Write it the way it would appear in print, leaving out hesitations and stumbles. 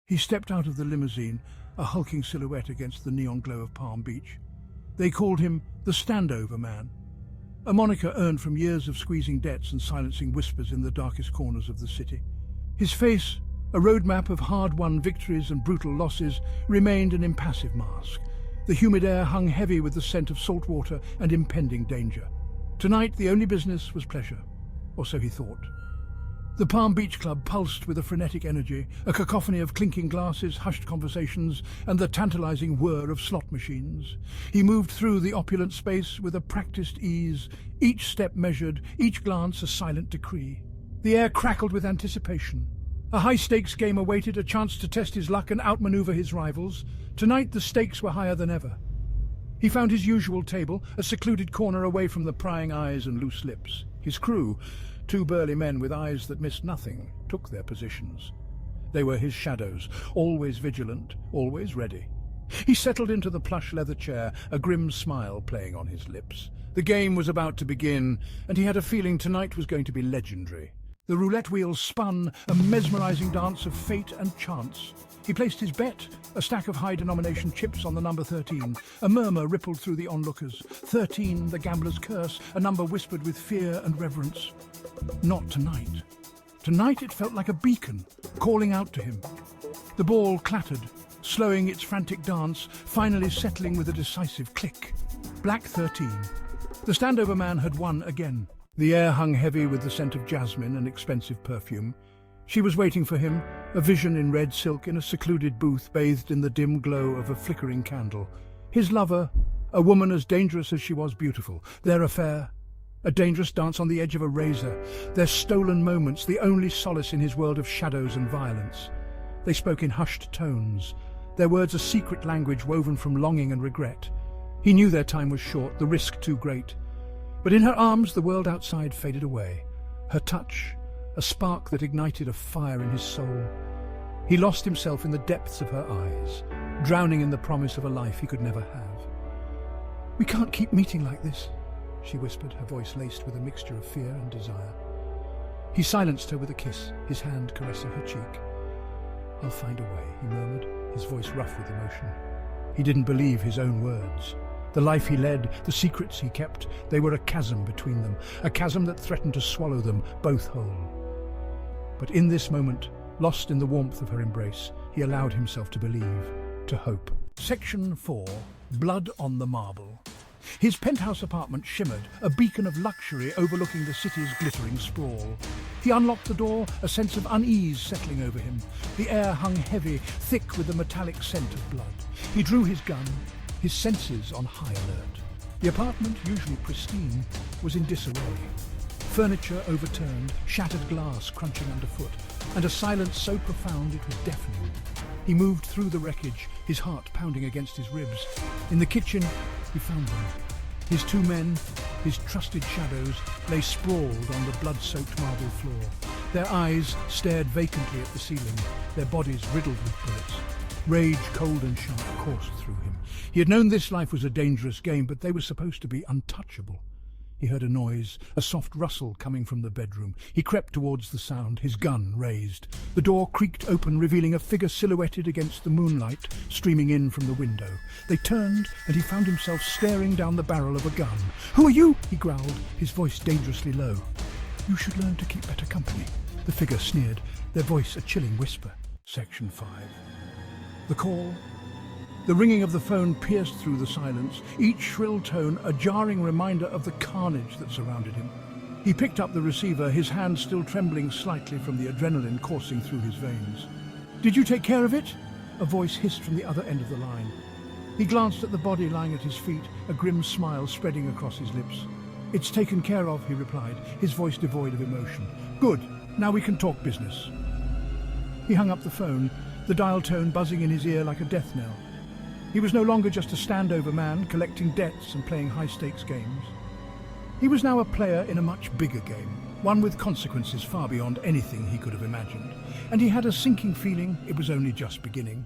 He stepped out of the limousine, a hulking silhouette against the neon glow of Palm Beach. They called him the Standover Man, a moniker earned from years of squeezing debts and silencing whispers in the darkest corners of the city. His face, a roadmap of hard-won victories and brutal losses, remained an impassive mask. The humid air hung heavy with the scent of salt water and impending danger. Tonight, the only business was pleasure, or so he thought. The Palm Beach Club pulsed with a frenetic energy, a cacophony of clinking glasses, hushed conversations, and the tantalizing whir of slot machines. He moved through the opulent space with a practiced ease, each step measured, each glance a silent decree. The air crackled with anticipation. A high-stakes game awaited, a chance to test his luck and outmaneuver his rivals. Tonight the stakes were higher than ever. He found his usual table, a secluded corner away from the prying eyes and loose lips. His crew, two burly men with eyes that missed nothing, took their positions. They were his shadows, always vigilant, always ready. He settled into the plush leather chair, a grim smile playing on his lips. The game was about to begin, and he had a feeling tonight was going to be legendary. The roulette wheels spun, a mesmerizing dance of fate and chance. He placed his bet, a stack of high-denomination chips on the number 13. A murmur rippled through the onlookers. 13, the gambler's curse, a number whispered with fear and reverence. Not tonight. Tonight it felt like a beacon, calling out to him. The ball clattered, slowing its frantic dance, finally settling with a decisive click. Black 13. The Standover Man had won again. The air hung heavy with the scent of jasmine and expensive perfume. She was waiting for him, a vision in red silk in a secluded booth bathed in the dim glow of a flickering candle. His lover, a woman as dangerous as she was beautiful. Their affair, a dangerous dance on the edge of a razor. Their stolen moments, the only solace in his world of shadows and violence. They spoke in hushed tones, their words a secret language woven from longing and regret. He knew their time was short, the risk too great. But in her arms the world outside faded away. Her touch, a spark that ignited a fire in his soul. He lost himself in the depths of her eyes, drowning in the promise of a life he could never have. "We can't keep meeting like this," she whispered, her voice laced with a mixture of fear and desire. He silenced her with a kiss, his hand caressing her cheek. "I'll find a way," he murmured, his voice rough with emotion. He didn't believe his own words. The life he led, the secrets he kept, they were a chasm between them, a chasm that threatened to swallow them, both whole. But in this moment, lost in the warmth of her embrace, he allowed himself to believe, to hope. Section 4. Blood on the Marble. His penthouse apartment shimmered, a beacon of luxury overlooking the city's glittering sprawl. He unlocked the door, a sense of unease settling over him. The air hung heavy, thick with the metallic scent of blood. He drew his gun, his senses on high alert. The apartment, usually pristine, was in disarray. Furniture overturned, shattered glass crunching underfoot, and a silence so profound it was deafening. He moved through the wreckage, his heart pounding against his ribs. In the kitchen, he found them. His two men, his trusted shadows, lay sprawled on the blood-soaked marble floor. Their eyes stared vacantly at the ceiling, their bodies riddled with bullets. Rage, cold and sharp, coursed through him. He had known this life was a dangerous game, but they were supposed to be untouchable. He heard a noise, a soft rustle coming from the bedroom. He crept towards the sound, his gun raised. The door creaked open, revealing a figure silhouetted against the moonlight streaming in from the window. They turned, and he found himself staring down the barrel of a gun. "Who are you?" he growled, his voice dangerously low. "You should learn to keep better company," the figure sneered, their voice a chilling whisper. Section 5. The call. The ringing of the phone pierced through the silence, each shrill tone a jarring reminder of the carnage that surrounded him. He picked up the receiver, his hand still trembling slightly from the adrenaline coursing through his veins. "Did you take care of it?" a voice hissed from the other end of the line. He glanced at the body lying at his feet, a grim smile spreading across his lips. "It's taken care of," he replied, his voice devoid of emotion. "Good. Now we can talk business." He hung up the phone, the dial tone buzzing in his ear like a death knell. He was no longer just a standover man collecting debts and playing high-stakes games. He was now a player in a much bigger game, one with consequences far beyond anything he could have imagined. And he had a sinking feeling it was only just beginning.